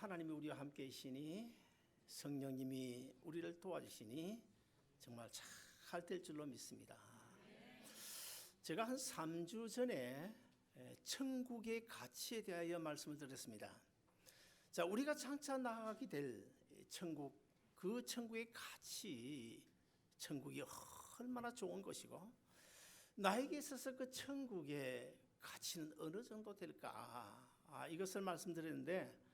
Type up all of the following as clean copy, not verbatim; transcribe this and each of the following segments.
하나님이 우리와 함께 계시니 성령님이 우리를 도와주시니 정말 잘 될 줄로 믿습니다. 제가 한 3주 전에 천국의 가치에 대하여 말씀을 드렸습니다. 자, 우리가 장차 나가게 될 천국, 그 천국의 가치, 천국이 얼마나 좋은 것이고 나에게 있어서 그 천국의 가치는 어느 정도 될까? 이것을 말씀드렸는데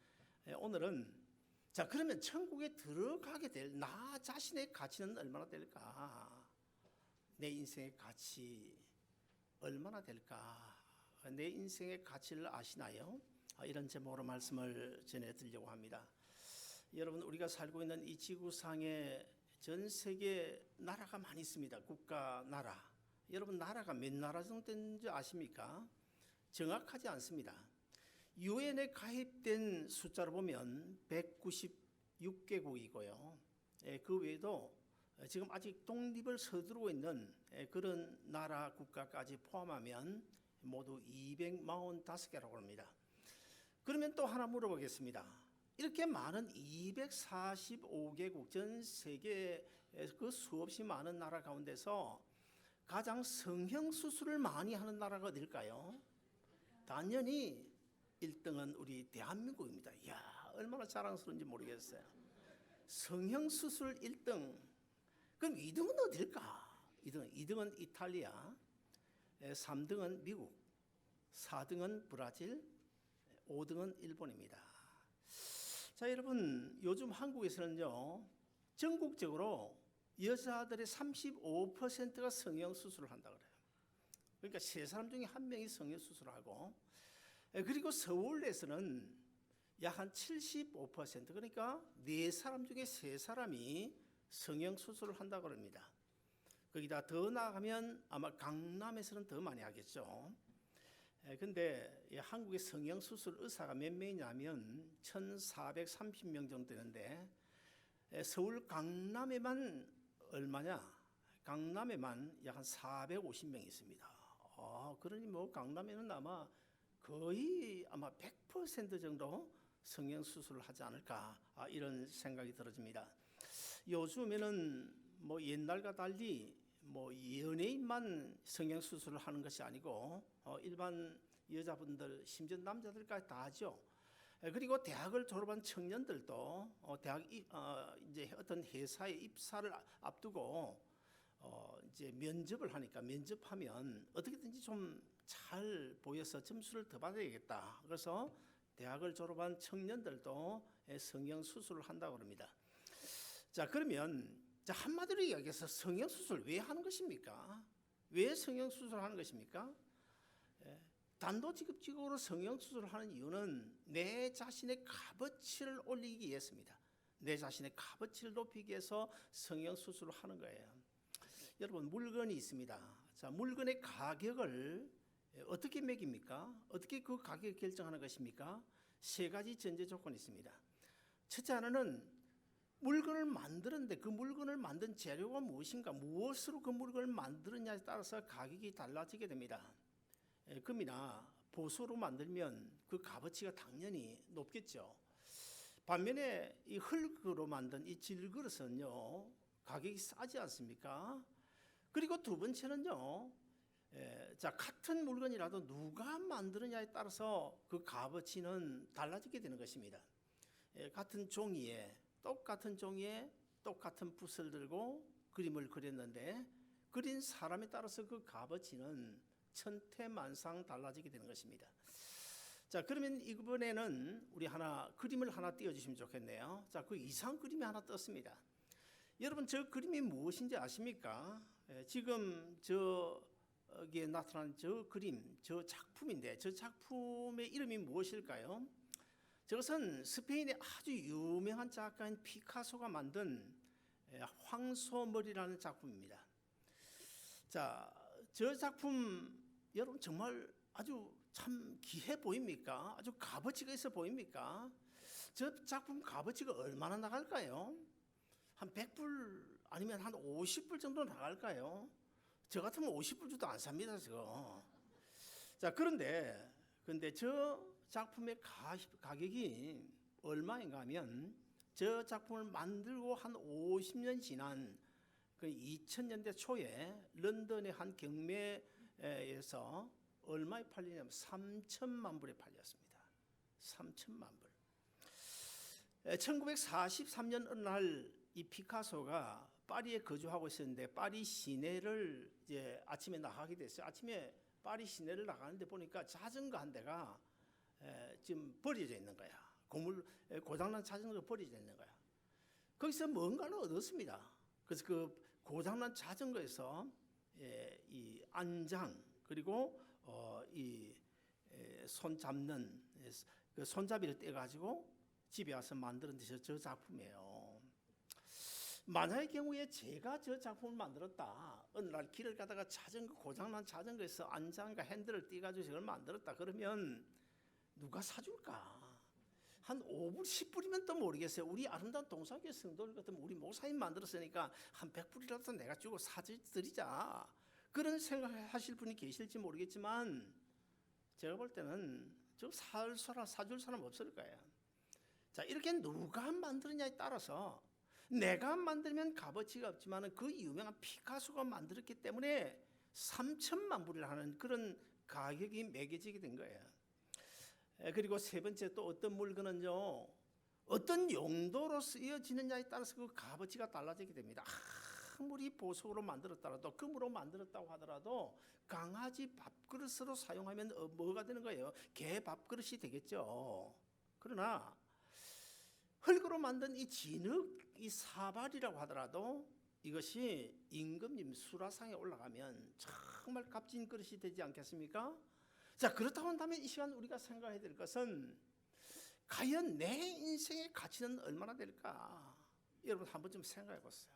오늘은 자, 그러면 천국에 들어가게 될 나 자신의 가치는 얼마나 될까? 내 인생의 가치 얼마나 될까? 내 인생의 가치를 아시나요? 이런 제목으로 말씀을 전해드리려고 합니다. 여러분, 우리가 살고 있는 이 지구상에 전 세계 나라가 많이 있습니다. 국가, 나라. 여러분, 나라가 몇 나라 정도 되는지 아십니까? 정확하지 않습니다. 유엔에 가입된 숫자로 보면 196개국이고요. 그 외에도 지금 아직 독립을 서두르고 있는 그런 나라 국가까지 포함하면 모두 245개라고 합니다. 그러면 또 하나 물어보겠습니다. 이렇게 많은 245개국 전 세계 그 수없이 많은 나라 가운데서 가장 성형수술을 많이 하는 나라가 어딜까요? 당연히 1등은 우리 대한민국입니다. 이야, 얼마나 자랑스러운지 모르겠어요. 성형수술 1등. 그럼 2등은 어딜까? 2등은 이탈리아, 3등은 미국, 4등은 브라질, 5등은 일본입니다. 자, 여러분, 요즘 한국에서는요, 전국적으로 여자들의 35%가 성형수술을 한다고 그래요. 그러니까 3사람 중에 1명이 성형수술을 하고, 그리고 서울에서는 약 한 75%, 그러니까 4사람 중에 3사람이 성형수술을 한다고 합니다. 거기다 더 나아가면 아마 강남에서는 더 많이 하겠죠. 근데 한국의 성형수술 의사가 몇 명이냐면 1,430명 정도 되는데 서울 강남에만 얼마냐? 강남에만 약 한 450명이 있습니다. 그러니 뭐 강남에는 아마 거의 아마 100% 정도 성형수술을 하지 않을까, 이런 생각이 들어집니다. 요즘에는 뭐 옛날과 달리 뭐 연예인만 성형수술을 하는 것이 아니고 일반 여자분들 심지어 남자들까지 다 하죠. 그리고 대학을 졸업한 청년들도 이제 어떤 회사에 입사를 앞두고 이제 면접을 하니까 면접하면 어떻게든지 좀 잘 보여서 점수를 더 받아야겠다. 그래서 대학을 졸업한 청년들도 성형수술을 한다고 합니다. 자, 그러면 한마디로 이야기해서 성형수술 왜 하는 것입니까? 왜 성형수술을 하는 것입니까? 단도직입적으로 성형수술을 하는 이유는 내 자신의 값어치를 올리기 위해서입니다. 내 자신의 값어치를 높이기 위해서 성형수술을 하는 거예요. 여러분, 물건이 있습니다. 자, 물건의 가격을 어떻게 매깁니까? 어떻게 그 가격을 결정하는 것입니까? 3가지 전제 조건이 있습니다. 첫째 하나는 물건을 만드는데 그 물건을 만든 재료가 무엇인가, 무엇으로 그 물건을 만드느냐에 따라서 가격이 달라지게 됩니다. 금이나 보석으로 만들면 그 값어치가 당연히 높겠죠. 반면에 이 흙으로 만든 이 질그릇은요, 가격이 싸지 않습니까? 그리고 두 번째는요, 자, 같은 물건이라도 누가 만드느냐에 따라서 그 값어치는 달라지게 되는 것입니다. 같은 종이에 똑같은 붓을 들고 그림을 그렸는데 그린 사람에 따라서 그 값어치는 천태만상 달라지게 되는 것입니다. 자, 그러면 이번에는 우리 그림을 하나 띄워주시면 좋겠네요. 자, 그 이상 그림이 하나 떴습니다. 여러분, 저 그림이 무엇인지 아십니까? 지금 저기에 나타난 저 그림, 저 작품인데 저 작품의 이름이 무엇일까요? 저것은 스페인의 아주 유명한 작가인 피카소가 만든 황소머리라는 작품입니다. 자, 저 작품 여러분 정말 아주 참 귀해 보입니까? 아주 값어치가 있어 보입니까? 저 작품 값어치가 얼마나 나갈까요? 한 100불 아니면 한 50불 정도 나갈까요? 저 같으면 50불 주도 안 삽니다, 저거. 자, 그런데 저 작품의 가격이 얼마인가 하면 저 작품을 만들고 한 50년 지난 그 2000년대 초에 런던의 한 경매에서 얼마에 팔리냐면 3천만 불에 팔렸습니다. 3천만 불. 1943년 어느 날 이 피카소가 파리에 거주하고 있었는데 파리 시내를 이제 아침에 나가게 됐어요. 아침에 파리 시내를 나가는데 보니까 자전거 한 대가 지금 버려져 있는 거야. 고장난 자전거가 버려져 있는 거야. 거기서 뭔가를 얻었습니다. 그래서 그 고장난 자전거에서 이 안장 그리고 이 손 잡는 그 손잡이를 떼가지고 집에 와서 만드는 저 작품이에요. 만약의 경우에 제가 저 작품을 만들었다. 어느 날 길을 가다가 고장난 자전거에서 안장과 핸들을 떼가지고 저걸 만들었다. 그러면 누가 사줄까? 한 5불, 10불이면 또 모르겠어요. 우리 아름다운 동사교회 성도들 같으면 우리 목사님 만들었으니까 한 100불이라도 내가 주고 사드리자. 그런 생각하실 분이 계실지 모르겠지만 제가 볼 때는 저 사줄 사람 없을 거예요. 자, 이렇게 누가 만드느냐에 따라서 내가 만들면 값어치가 없지만 그 유명한 피카소가 만들었기 때문에 3천만 불이라는 그런 가격이 매겨지게 된 거예요. 그리고 세 번째 또 어떤 물건은요, 어떤 용도로 쓰여지느냐에 따라서 그 값어치가 달라지게 됩니다. 아무리 보석으로 만들었더라도 금으로 만들었다고 하더라도 강아지 밥그릇으로 사용하면 뭐가 되는 거예요? 개 밥그릇이 되겠죠. 그러나 흙으로 만든 이 진흙, 이 사발이라고 하더라도 이것이 임금님 수라상에 올라가면 정말 값진 그릇이 되지 않겠습니까? 자, 그렇다고 한다면 이 시간 우리가 생각해야 될 것은 과연 내 인생의 가치는 얼마나 될까? 여러분 한번 좀 생각해 보세요.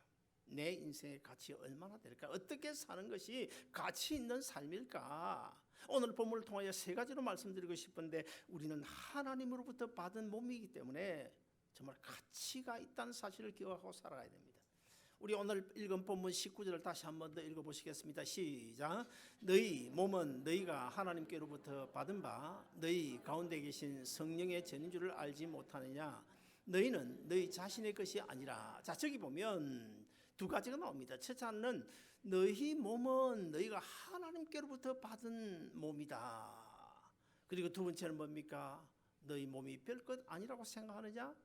내 인생의 가치 얼마나 될까? 어떻게 사는 것이 가치 있는 삶일까? 오늘 본문을 통하여 세 가지로 말씀드리고 싶은데 우리는 하나님으로부터 받은 몸이기 때문에 정말 가치가 있다는 사실을 기억하고 살아가야 됩니다. 우리 오늘 읽은 본문 19절을 다시 한 번 더 읽어보시겠습니다. 시작. 너희 몸은 너희가 하나님께로부터 받은 바 너희 가운데 계신 성령의 전인 줄을 알지 못하느냐. 너희는 너희 자신의 것이 아니라. 자, 저기 보면 두 가지가 나옵니다. 첫째는 너희 몸은 너희가 하나님께로부터 받은 몸이다. 그리고 두 번째는 뭡니까? 너희 몸이 별것 아니라고 생각하느냐?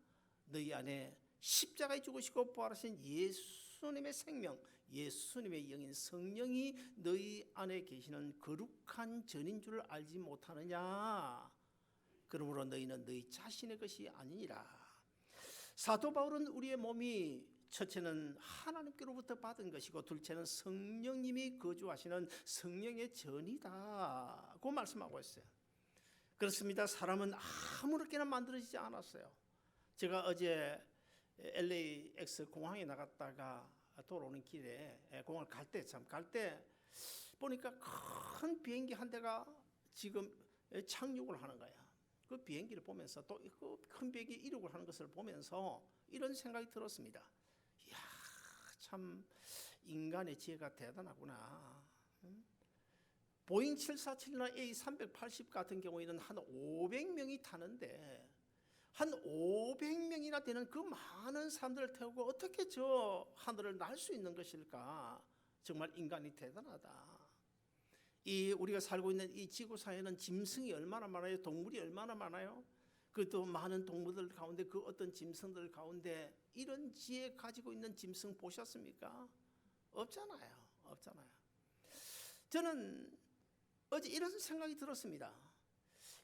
너희 안에 십자가에 죽으시고 부활하신 예수님의 생명, 예수님의 영인 성령이 너희 안에 계시는 거룩한 전인 줄 알지 못하느냐? 그러므로 너희는 너희 자신의 것이 아니니라. 사도 바울은 우리의 몸이 첫째는 하나님께로부터 받은 것이고 둘째는 성령님이 거주하시는 성령의 전이다고 말씀하고 있어요. 그렇습니다. 사람은 아무렇게나 만들어지지 않았어요. 제가 어제 LAX 공항에 나갔다가 돌아오는 길에 공항을 갈 때 보니까 큰 비행기 한 대가 지금 착륙을 하는 거야. 그 비행기를 보면서 또 그 큰 비행기 이륙을 하는 것을 보면서 이런 생각이 들었습니다. 이야, 참 인간의 지혜가 대단하구나. 보잉 747나 A380 같은 경우에는 한 500명이 타는데 한 500명이나 되는 그 많은 사람들을 태우고 어떻게 저 하늘을 날 수 있는 것일까? 정말 인간이 대단하다. 이 우리가 살고 있는 이 지구상에는 짐승이 얼마나 많아요? 동물이 얼마나 많아요? 그것도 많은 동물들 가운데 그 어떤 짐승들 가운데 이런 지혜 가지고 있는 짐승 보셨습니까? 없잖아요. 없잖아요. 저는 어제 이런 생각이 들었습니다.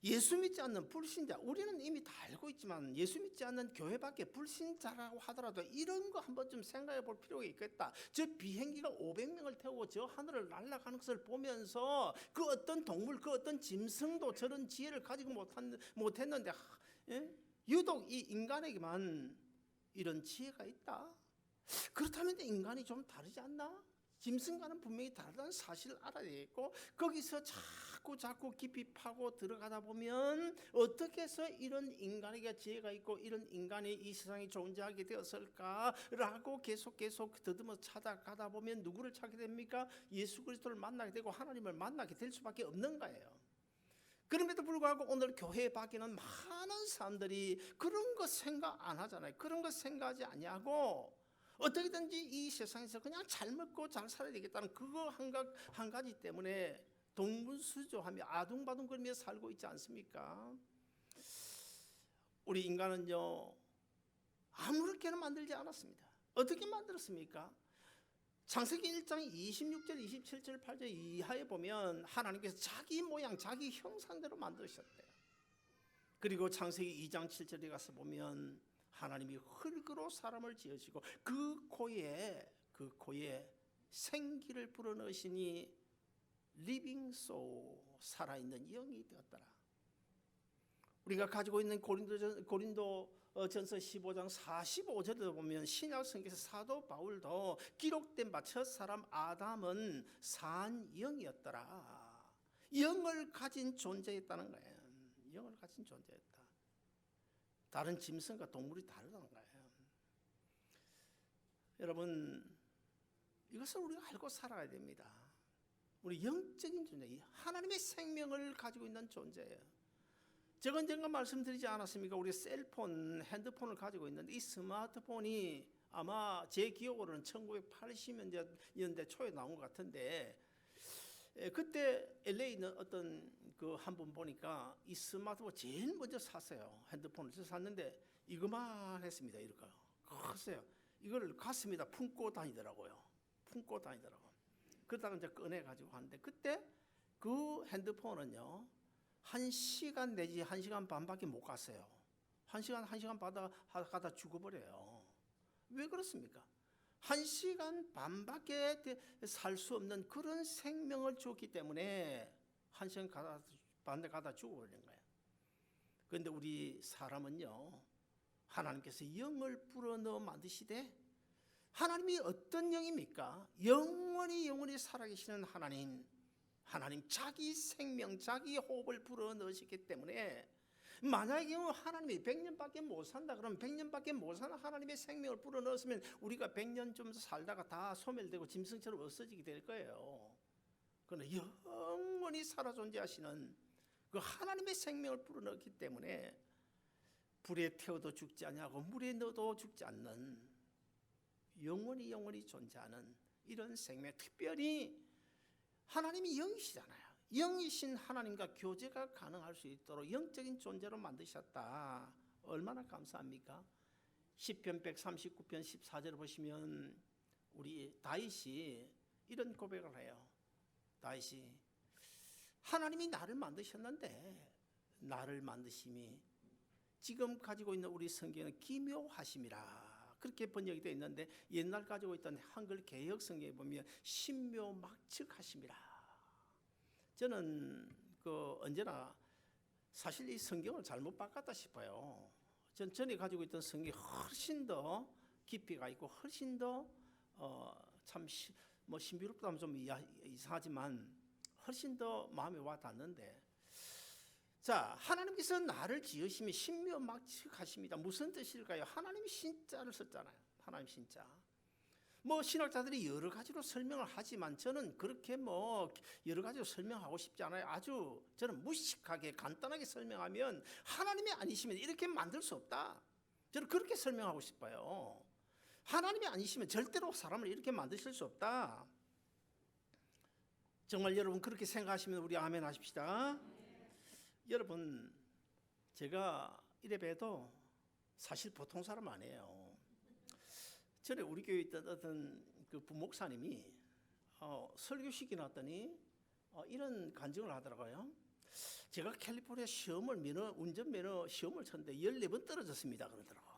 예수 믿지 않는 불신자, 우리는 이미 다 알고 있지만 예수 믿지 않는 교회 밖에 불신자라고 하더라도 이런 거 한번 좀 생각해 볼 필요가 있겠다. 저 비행기가 500명을 태우고 저 하늘을 날아가는 것을 보면서 그 어떤 동물, 그 어떤 짐승도 저런 지혜를 가지고 못했는데 유독 이 인간에게만 이런 지혜가 있다. 그렇다면 인간이 좀 다르지 않나? 짐승과는 분명히 다르다는 사실을 알아야 되겠고 거기서 자꾸 깊이 파고 들어가다 보면 어떻게 해서 이런 인간에게 지혜가 있고 이런 인간이 이 세상에 존재하게 되었을까라고 계속 더듬어 찾아가다 보면 누구를 찾게 됩니까? 예수 그리스도를 만나게 되고 하나님을 만나게 될 수밖에 없는 거예요. 그럼에도 불구하고 오늘 교회 밖에는 많은 사람들이 그런 거 생각 안 하잖아요. 그런 거 생각하지 아니하고 어떻게든지 이 세상에서 그냥 잘 먹고 잘 살아야 되겠다는 그거 한 가지 때문에 동분수조하며 아둥바둥거리며 살고 있지 않습니까? 우리 인간은요, 아무렇게나 만들지 않았습니다. 어떻게 만들었습니까? 창세기 1장 26절, 27절, 8절 이하에 보면 하나님께서 자기 모양, 자기 형상대로 만드셨대요. 그리고 창세기 2장 7절에 가서 보면 하나님이 흙으로 사람을 지으시고 그 코에 생기를 불어넣으시니 리빙 소울, 살아있는 영이 되었더라. 우리가 가지고 있는 고린도전서 15장 45절에 보면 신약 성경에서 사도 바울도 기록된 바 첫사람 아담은 산 영이었더라. 영을 가진 존재였다는 거예요. 영을 가진 존재였다. 다른 짐승과 동물이 다르다는 거예요. 여러분, 이것을 우리가 알고 살아야 됩니다. 우리 영적인 존재, 하나님의 생명을 가지고 있는 존재예요. 제가 언젠가 말씀드리지 않았습니까? 우리 셀폰, 핸드폰을 가지고 있는데 이 스마트폰이 아마 제 기억으로는 1980년대 초에 나온 것 같은데, 그때 LA에 있는 어떤 그 한 분 보니까 이 스마트폰 제일 먼저 샀어요. 핸드폰을 샀는데 이거만 했습니다. 이럴까요? 컸어요. 이걸 가슴에다 품고 다니더라고요. 그러다가 이제 꺼내가지고 하는데, 그때 그 핸드폰은요, 1시간 내지 1시간 반밖에 못 갔어요. 1시간 가다 죽어버려요. 왜 그렇습니까? 1시간 반밖에 살 수 없는 그런 생명을 줬기 때문에 1시간 반에 가다 죽어버리는 거예요. 그런데 우리 사람은요, 하나님께서 영을 불어넣어 만드시되, 하나님이 어떤 영입니까? 영원히 살아계시는 하나님 자기 생명, 자기 호흡을 불어넣으셨기 때문에 만약에 하나님이 100년밖에 못 산다 그러면 100년밖에 못 사는 하나님의 생명을 불어넣었으면 우리가 100년 좀 살다가 다 소멸되고 짐승처럼 없어지게 될 거예요. 그러나 영원히 살아 존재하시는 그 하나님의 생명을 불어넣었기 때문에 불에 태워도 죽지 않냐고 물에 넣어도 죽지 않는 영원히 존재하는 이런 생명, 특별히 하나님이 영이시잖아요. 영이신 하나님과 교제가 가능할 수 있도록 영적인 존재로 만드셨다. 얼마나 감사합니까? 시편 139편 14절을 보시면 우리 다윗이 이런 고백을 해요. 다윗이 하나님이 나를 만드셨는데 나를 만드심이 지금 가지고 있는 우리 성경은 기묘하심이라 그렇게 번역이 되어 있는데, 옛날 가지고 있던 한글 개역 성경에 보면 신묘막측하심이라. 저는 언제나 사실 이 성경을 잘못 바꿨다 싶어요. 전 전에 가지고 있던 성경이 훨씬 더 깊이가 있고 훨씬 더 신비롭다 하면 좀 이상하지만 훨씬 더 마음에 와 닿는데, 자, 하나님께서 나를 지으심이 신묘막측하십니다. 무슨 뜻일까요? 하나님이 신자를 썼잖아요. 하나님 신자. 신학자들이 여러 가지로 설명을 하지만 저는 그렇게 여러 가지로 설명하고 싶지 않아요. 아주 저는 무식하게 간단하게 설명하면 하나님이 아니시면 이렇게 만들 수 없다. 저는 그렇게 설명하고 싶어요. 하나님이 아니시면 절대로 사람을 이렇게 만드실 수 없다. 정말 여러분 그렇게 생각하시면 우리 아멘 하십시다. 여러분, 제가 이래 봬도 사실 보통 사람 아니에요. 전에 우리 교회에 있던 어떤 그 부목사님이 설교식이 났더니 이런 간증을 하더라고요. 제가 캘리포니아 운전면허 시험을 쳤는데 14번 떨어졌습니다 그러더라고.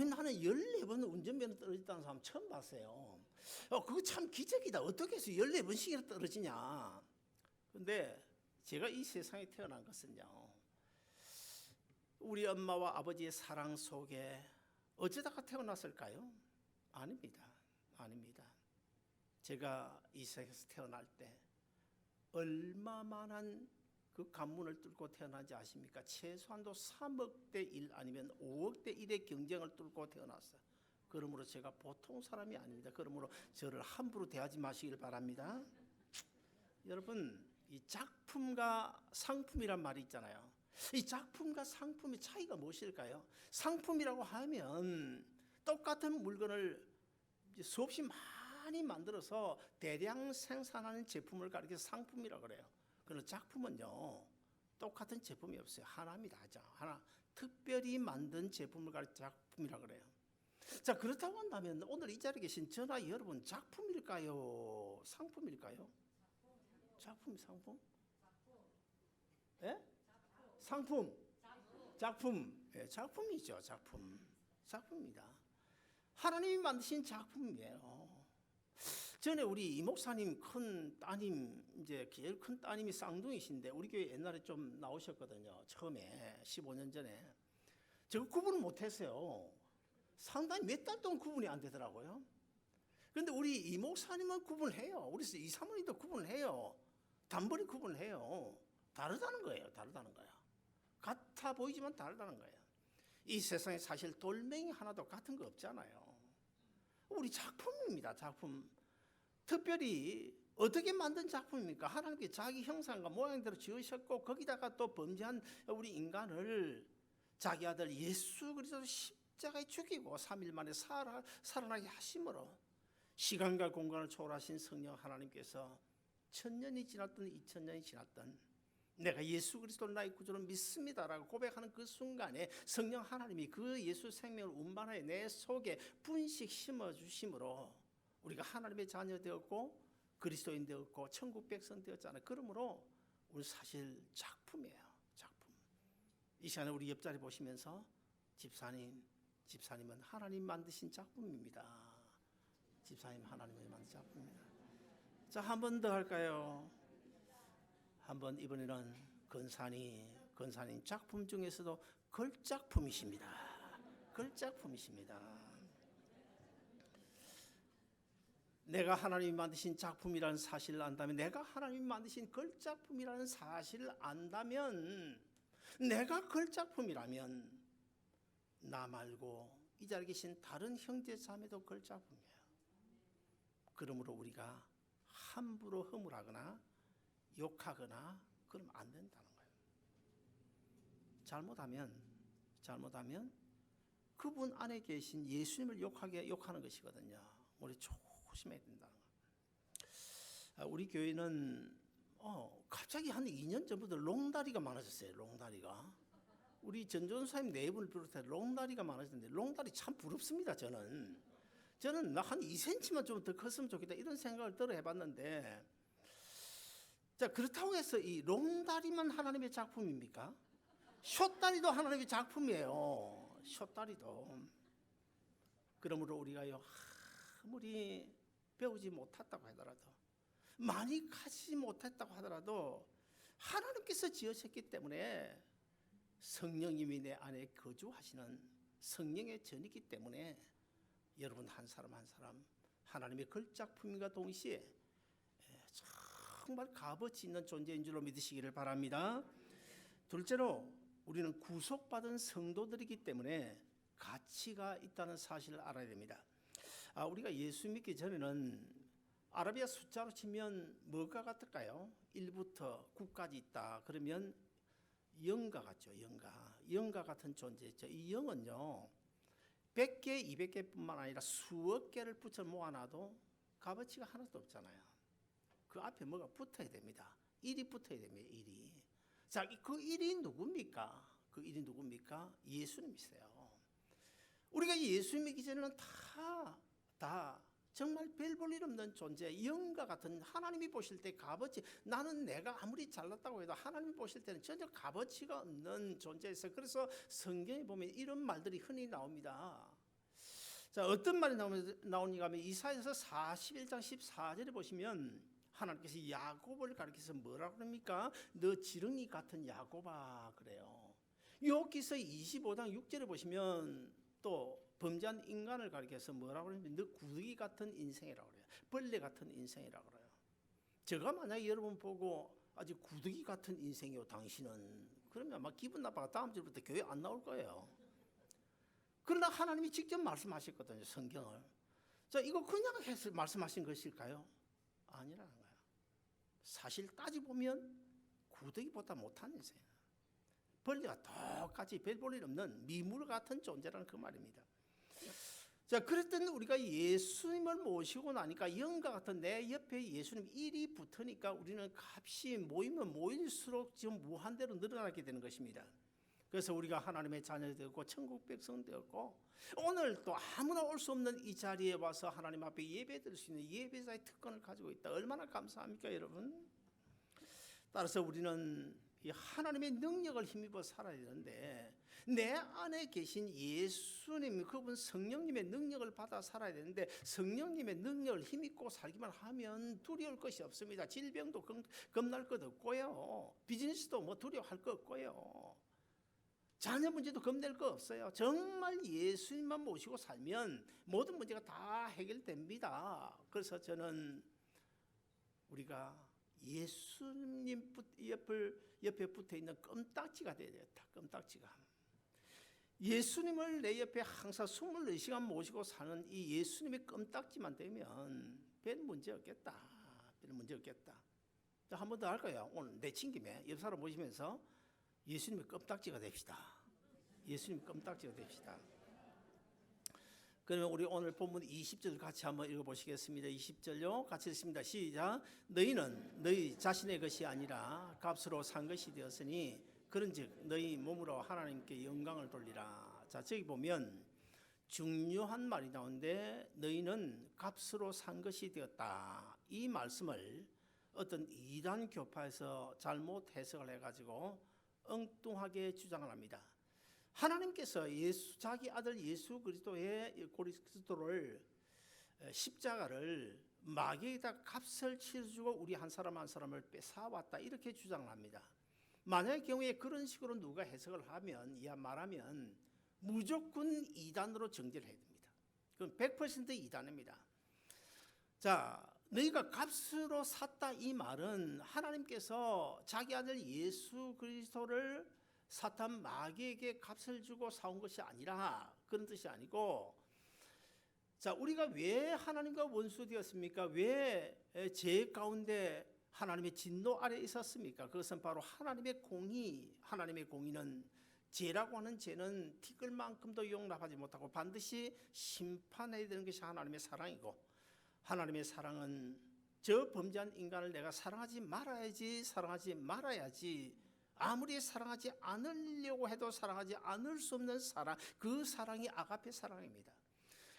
나는 14번 운전면허 떨어졌다는 사람 처음 봤어요. 그거 참 기적이다. 어떻게 해서 14번씩이나 떨어지냐. 근데 제가 이 세상에 태어난 것은요, 우리 엄마와 아버지의 사랑 속에 어쩌다가 태어났을까요? 아닙니다. 제가 이 세상에서 태어날 때 얼마만한 그 관문을 뚫고 태어난지 아십니까? 최소한도 3억 대 1 아니면 5억 대 1의 경쟁을 뚫고 태어났어요. 그러므로 제가 보통 사람이 아닙니다. 그러므로 저를 함부로 대하지 마시길 바랍니다. 여러분, 이 작품과 상품이란 말이 있잖아요. 이 작품과 상품의 차이가 무엇일까요? 상품이라고 하면 똑같은 물건을 수없이 많이 만들어서 대량 생산하는 제품을 가리켜서 상품이라고 그래요. 그러나 작품은요, 똑같은 제품이 없어요. 하나입니다. 하나. 특별히 만든 제품을 가리켜 작품이라고 그래요. 자, 그렇다고 한다면 오늘 이 자리에 계신 저나 여러분 작품일까요? 상품일까요? 작품, 상품? 예? 상품. 작품. 예, 작품이죠. 작품. 작품입니다. 하나님이 만드신 작품이에요. 전에 우리 이 목사님 큰 따님, 이제 제일 큰 따님이 쌍둥이신데 우리 교회 옛날에 좀 나오셨거든요. 처음에 15년 전에. 제가 구분을 못했어요. 상당히 몇 달 동안 구분이 안 되더라고요. 그런데 우리 이 목사님은 구분해요. 우리 이 사모님도 구분해요. 단번에 구분해요. 다르다는 거예요. 다르다는 거예요. 같아 보이지만 다르다는 거예요. 이 세상에 사실 돌멩이 하나도 같은 거 없잖아요. 우리 작품입니다. 작품. 특별히 어떻게 만든 작품입니까? 하나님께 자기 형상과 모양대로 지으셨고 거기다가 또 범죄한 우리 인간을 자기 아들 예수 그리스도를 십자가에 죽이고 3일 만에 살아나게 하심으로 시간과 공간을 초월하신 성령 하나님께서 1000년이 지났든 2000년이 지났든 내가 예수 그리스도를 나의 구주로 믿습니다라고 고백하는 그 순간에 성령 하나님이 그 예수 생명을 운반하여 내 속에 분식 심어주심으로 우리가 하나님의 자녀 되었고 그리스도인 되었고 천국 백성 되었잖아요. 그러므로 우리 사실 작품이에요. 작품. 이 시간에 우리 옆자리 보시면서 집사님은 하나님 만드신 작품입니다. 집사님 하나님이 만든 작품입니다. 자, 한 번 더 할까요? 한번 이번에는 근사님 작품 중에서도 걸작품이십니다. 걸작품이십니다. 내가 하나님이 만드신 작품이라는 사실을 안다면, 내가 하나님이 만드신 걸작품이라는 사실을 안다면, 내가 걸작품이라면 나 말고 이 자리에 계신 다른 형제 자매도 걸작품이에요. 그러므로 우리가 함부로 허물하거나 욕하거나 그러면 안 된다는 거예요. 잘못하면 그분 안에 계신 예수님을 욕하는 것이거든요. 우리 조심해야 된다는 거예요. 우리 교회는 갑자기 한 2년 전부터 롱다리가 많아졌어요. 롱다리가. 우리 전전사님 네 분을 비롯해 롱다리가 많아졌는데 롱다리 참 부럽습니다. 저는 한 2cm만 좀 더 컸으면 좋겠다 이런 생각을 들어 해봤는데, 자, 그렇다고 해서 이 롱다리만 하나님의 작품입니까? 숏다리도 하나님의 작품이에요. 숏다리도. 그러므로 우리가요, 아무리 배우지 못했다고 하더라도, 많이 가지 못했다고 하더라도 하나님께서 지으셨기 때문에 성령님이 내 안에 거주하시는 성령의 전이기 때문에 여러분 한 사람 한 사람 하나님의 걸작품과 동시에 정말 값어치 있는 존재인 줄로 믿으시기를 바랍니다. 둘째로 우리는 구속받은 성도들이기 때문에 가치가 있다는 사실을 알아야 됩니다. 우리가 예수 믿기 전에는 아라비아 숫자로 치면 뭐가 같을까요? 1부터 9까지 있다. 그러면 0가 같죠. 0가 같은 존재죠. 이 0은요 100개, 200개뿐만 아니라 수억 개를 붙여 모아놔도 값어치가 하나도 없잖아요. 그 앞에 뭐가 붙어야 됩니다. 1이 붙어야 됩니다. 1이. 자, 그 1이 누굽니까? 그 1이 누굽니까? 예수님이세요. 우리가 예수 믿기 전에는 다 정말 별 볼 일 없는 존재, 영과 같은, 하나님이 보실 때 값어치, 나는 내가 아무리 잘났다고 해도 하나님이 보실 때는 전혀 값어치가 없는 존재에서, 그래서 성경에 보면 이런 말들이 흔히 나옵니다. 자, 어떤 말이 나오니까 하면 이사야서 41장 14절에 보시면 하나님께서 야곱을 가리켜서 뭐라고 그럽니까? 너 지렁이 같은 야곱아 그래요. 욥기서 25장 6절에 보시면 또 범죄한 인간을 가리켜서 뭐라고 그러냐면 너 구더기 같은 인생이라고 그래요. 벌레 같은 인생이라고 그래요. 제가 만약에 여러분 보고 아주 구더기 같은 인생이요 당신은, 그러면 아마 기분 나빠가 다음 주부터 교회 안 나올 거예요. 그러나 하나님이 직접 말씀하셨거든요. 성경을. 자, 이거 그냥 해서 말씀하신 것일까요? 아니라는 거예요. 사실 따지보면 구더기보다 못한 인생. 벌레가 똑같이 별 볼 일 없는 미물 같은 존재라는 그 말입니다. 자, 그랬던 우리가 예수님을 모시고 나니까 영과 같은 내 옆에 예수님 일이 붙으니까 우리는 값이 모이면 모일수록 지금 무한대로 늘어나게 되는 것입니다. 그래서 우리가 하나님의 자녀 되었고 천국 백성 되었고 오늘 또 아무나 올 수 없는 이 자리에 와서 하나님 앞에 예배 드릴 수 있는 예배자의 특권을 가지고 있다. 얼마나 감사합니까, 여러분? 따라서 우리는 이 하나님의 능력을 힘입어 살아야 되는데 내 안에 계신 예수님, 그분 성령님의 능력을 받아 살아야 되는데 성령님의 능력을 힘입고 살기만 하면 두려울 것이 없습니다. 질병도 겁날 것 없고요. 비즈니스도 뭐 두려워할 것 없고요. 자녀 문제도 겁낼 거 없어요. 정말 예수님만 모시고 살면 모든 문제가 다 해결됩니다. 그래서 저는 우리가 예수님 옆에 붙어 있는 껌딱지가 되어야 되겠다. 껌딱지가. 예수님을 내 옆에 항상 24시간 모시고 사는 이 예수님의 껌딱지만 되면 별 문제 없겠다. 별 문제 없겠다. 한 번 더 할까요? 오늘 내친 김에 옆 사람 모시면서 예수님의 껌딱지가 됩시다. 예수님 껌딱지가 됩시다. 그러면 우리 오늘 본문 20절 같이 한번 읽어보시겠습니다. 20절요. 같이 읽습니다. 시작. 너희는 너희 자신의 것이 아니라 값으로 산 것이 되었으니 그런즉 너희 몸으로 하나님께 영광을 돌리라. 자, 저기 보면 중요한 말이 나오는데 너희는 값으로 산 것이 되었다. 이 말씀을 어떤 이단 교파에서 잘못 해석을 해가지고 엉뚱하게 주장을 합니다. 하나님께서 자기 아들 예수 그리스도를 십자가를 마귀에다 값을 치러주고 우리 한 사람 한 사람을 뺏어왔다 이렇게 주장을 합니다. 만약의 경우에 그런 식으로 누가 해석을 하면 말하면 무조건 이단으로 정죄를 해야 됩니다. 그건 100% 이단입니다. 자, 너희가 값으로 샀다 이 말은 하나님께서 자기 아들 예수 그리스도를 사탄 마귀에게 값을 주고 사온 것이 아니라 그런 뜻이 아니고, 자, 우리가 왜 하나님과 원수 되었습니까? 왜 죄 가운데 하나님의 진노 아래 있었습니까? 그것은 바로 하나님의 공의. 하나님의 공의는 죄라고 하는 죄는 티끌만큼도 용납하지 못하고 반드시 심판해야 되는 것이 하나님의 사랑이고, 하나님의 사랑은 저 범죄한 인간을 내가 사랑하지 말아야지 아무리 사랑하지 않으려고 해도 사랑하지 않을 수 없는 사랑, 그 사랑이 아가페 사랑입니다.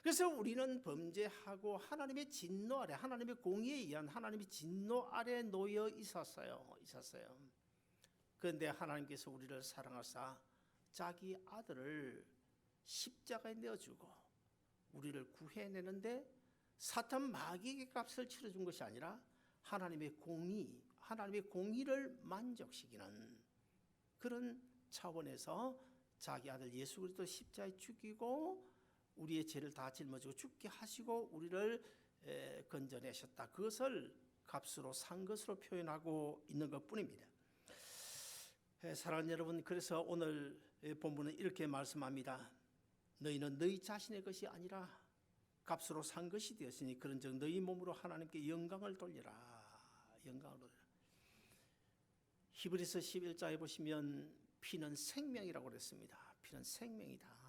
그래서 우리는 범죄하고 하나님의 진노 아래, 하나님의 공의에 의한 하나님의 진노 아래 놓여 있었어요. 그런데 하나님께서 우리를 사랑하사 자기 아들을 십자가에 내어주고 우리를 구해내는데 사탄 마귀에게 값을 치러준 것이 아니라 하나님의 공의를 만족시키는 그런 차원에서 자기 아들 예수 그리스도 십자가에 죽이고 우리의 죄를 다 짊어지고 죽게 하시고 우리를 건져내셨다. 그것을 값으로 산 것으로 표현하고 있는 것뿐입니다. 사랑하는 여러분, 그래서 오늘 본문은 이렇게 말씀합니다. 너희는 너희 자신의 것이 아니라 값으로 산 것이 되었으니 그런즉 너희 몸으로 하나님께 영광을 돌리라. 영광을 돌리라. 히브리서 11장에 보시면 피는 생명이라고 그랬습니다. 피는 생명이다.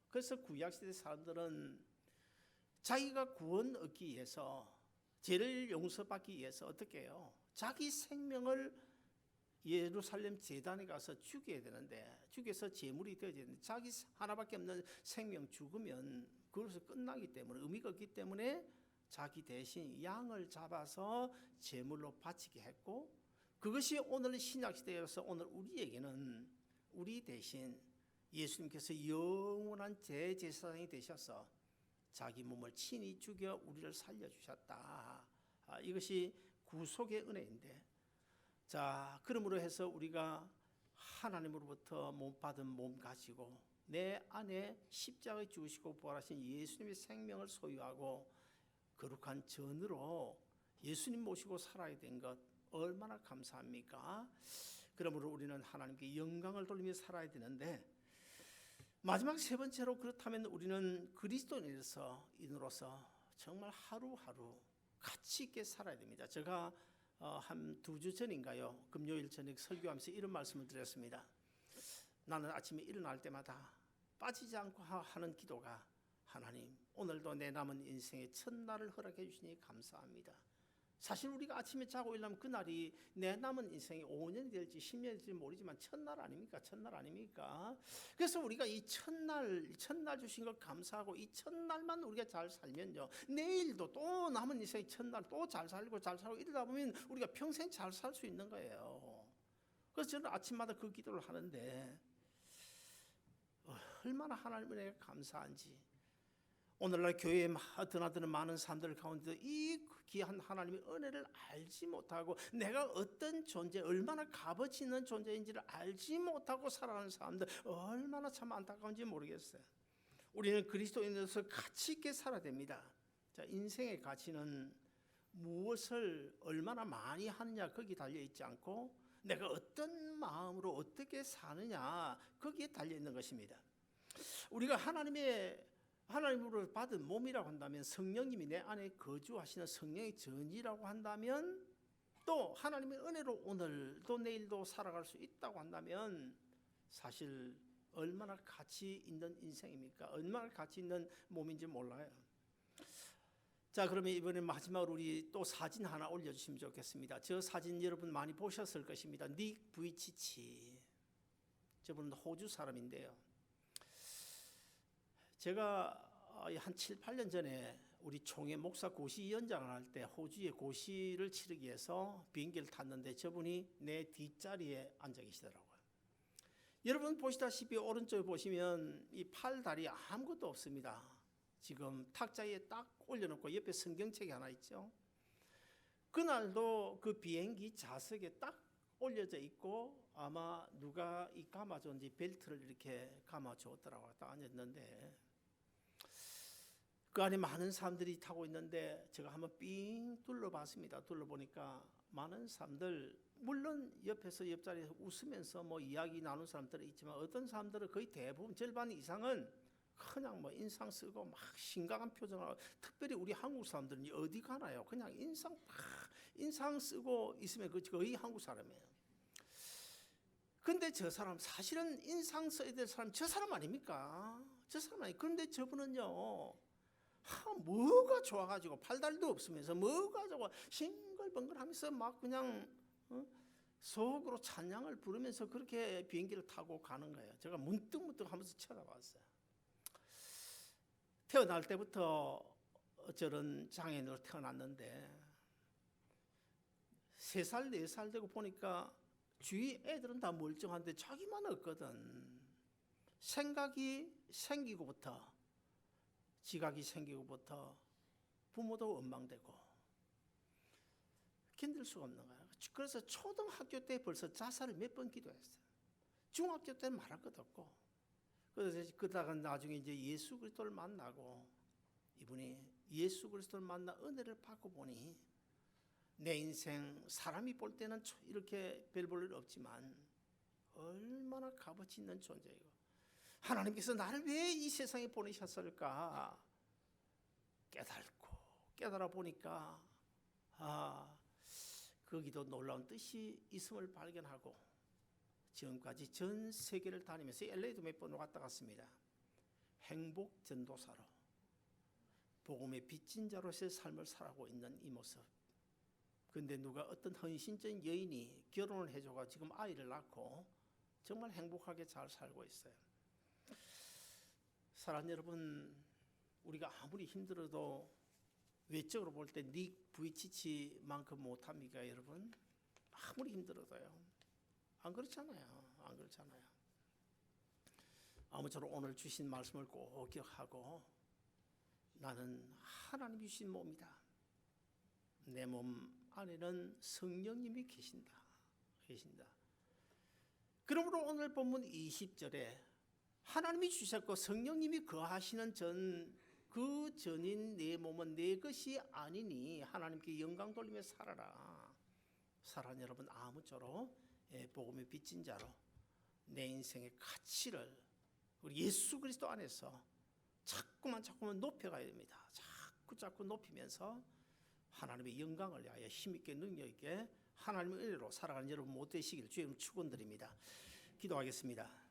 그래서 구약시대 사람들은 자기가 구원 얻기 위해서, 죄를 용서받기 위해서 어떻게 해요? 자기 생명을 예루살렘 제단에 가서 죽여야 되는데, 죽여서 제물이 되어야 되는데 자기 하나밖에 없는 생명 죽으면 그것으로 끝나기 때문에, 의미가 없기 때문에 자기 대신 양을 잡아서 제물로 바치게 했고, 그것이 오늘 신약시대에서 오늘 우리에게는 우리 대신 예수님께서 영원한 대제사장이 되셔서 자기 몸을 친히 죽여 우리를 살려주셨다. 이것이 구속의 은혜인데, 자, 그러므로 해서 우리가 하나님으로부터 받은 몸 가지고 내 안에 십자가에 죽으시고 부활하신 예수님의 생명을 소유하고 거룩한 전으로 예수님 모시고 살아야 된 것 얼마나 감사합니까? 그러므로 우리는 하나님께 영광을 돌리며 살아야 되는데, 마지막 세 번째로 그렇다면 우리는 그리스도인으로서 정말 하루하루 가치 있게 살아야 됩니다. 제가 한 2주 전인가요? 금요일 저녁 설교하면서 이런 말씀을 드렸습니다. 나는 아침에 일어날 때마다 빠지지 않고 하는 기도가 하나님, 오늘도 내 남은 인생의 첫날을 허락해 주시니 감사합니다. 사실 우리가 아침에 자고 일어나면 그날이 내 남은 인생이 5년이 될지 10년이 될지 모르지만 첫날 아닙니까? 첫날 아닙니까? 그래서 우리가 이 첫날 주신 것 감사하고 이 첫날만 우리가 잘 살면요, 내일도 또 남은 인생의 첫날 또 잘 살고 이러다 보면 우리가 평생 잘 살 수 있는 거예요. 그래서 저는 아침마다 그 기도를 하는데 얼마나 하나님 은혜가 감사한지, 오늘날 교회에 드나드는 많은 사람들 가운데 이 귀한 하나님의 은혜를 알지 못하고 내가 어떤 존재, 얼마나 값어치 있는 존재인지를 알지 못하고 살아가는 사람들 얼마나 참 안타까운지 모르겠어요. 우리는 그리스도인으로서 가치 있게 살아야 됩니다. 자, 인생의 가치는 무엇을 얼마나 많이 하느냐 거기에 달려 있지 않고 내가 어떤 마음으로 어떻게 사느냐 거기에 달려 있는 것입니다. 우리가 하나님으로 받은 몸이라고 한다면, 성령님이 내 안에 거주하시는 성령의 전이라고 한다면, 또 하나님의 은혜로 오늘도 내일도 살아갈 수 있다고 한다면 사실 얼마나 가치 있는 인생입니까? 얼마나 가치 있는 몸인지 몰라요. 자, 그러면 이번에 마지막으로 우리 또 사진 하나 올려주시면 좋겠습니다. 저 사진 여러분 많이 보셨을 것입니다. 닉 부이치치, 저분은 호주 사람인데요. 제가 한 7, 8년 전에 우리 총회 목사 고시 연장을 할 때 호주에 고시를 치르기 위해서 비행기를 탔는데 저분이 내 뒷자리에 앉아 계시더라고요. 여러분 보시다시피 오른쪽에 보시면 이 팔, 다리 아무것도 없습니다. 지금 탁자 위에 딱 올려놓고 옆에 성경책이 하나 있죠. 그날도 그 비행기 좌석에 딱 올려져 있고 아마 누가 이 감아줬는지 벨트를 이렇게 감아줬더라고요. 딱 앉았는데 그 안에 많은 사람들이 타고 있는데 제가 한번 삥 둘러봤습니다. 둘러보니까 많은 사람들, 물론 옆에서 옆자리에서 웃으면서 뭐 이야기 나누는 사람들이 있지만 어떤 사람들은 거의 대부분 절반 이상은 그냥 뭐 인상 쓰고 막 심각한 표정하고, 특별히 우리 한국 사람들은 어디 가나요? 그냥 인상 쓰고 있으면 거의 한국 사람이에요. 근데 저 사람 사실은 인상 써야 될 사람 저 사람 아닙니까? 저 사람 아니. 그런데 저분은요, 뭐가 좋아가지고 팔다리도 없으면서 뭐가 좋아 싱글벙글하면서 막 그냥 속으로 찬양을 부르면서 그렇게 비행기를 타고 가는 거예요. 제가 문득문득 하면서 쳐다봤어요. 태어날 때부터 저런 장애인으로 태어났는데 3살, 4살 되고 보니까 주위 애들은 다 멀쩡한데 자기만 없거든. 생각이 생기고부터, 지각이 생기고부터 부모도 원망되고 견딜 수가 없는 거야. 그래서 초등학교 때 벌써 자살을 몇 번 기도했어요. 중학교 때는 말할 것도 없고. 그래서 그러다가 나중에 이제 예수 그리스도를 만나고, 이분이 예수 그리스도를 만나 은혜를 받고 보니 내 인생 사람이 볼 때는 이렇게 별 볼 일 없지만 얼마나 값어치 있는 존재이고, 하나님께서 나를 왜 이 세상에 보내셨을까 깨달아 보니까 거기도 놀라운 뜻이 있음을 발견하고, 지금까지 전 세계를 다니면서 LA도 몇 번 왔다 갔습니다. 행복 전도사로 복음의 빚진 자로서의 삶을 살아가고 있는 이 모습. 근데 누가 어떤 헌신적인 여인이 결혼을 해줘가 지금 아이를 낳고 정말 행복하게 잘 살고 있어요. 사랑하는 여러분, 우리가 아무리 힘들어도 외적으로 볼 때 닉 부이치치만큼 못합니까 여러분? 아무리 힘들어도요. 안 그렇잖아요. 안 그렇잖아요. 아무쪼록 오늘 주신 말씀을 꼭 기억하고, 나는 하나님이 주신 몸이다. 내 몸 안에는 성령님이 계신다. 그러므로 오늘 본문 20절에 하나님이 주셨고 성령님이 거하시는 그 전인 내 몸은 내 것이 아니니 하나님께 영광 돌리며 살아라. 사랑하는 여러분, 아무쪼록 복음의 빚진 자로 내 인생의 가치를 우리 예수 그리스도 안에서 자꾸만 높여가야 됩니다. 자꾸 높이면서 하나님의 영광을 위하여 힘있게 능력 있게 하나님의 은혜로 살아가는 여러분 못 되시길 주님 축원드립니다. 기도하겠습니다.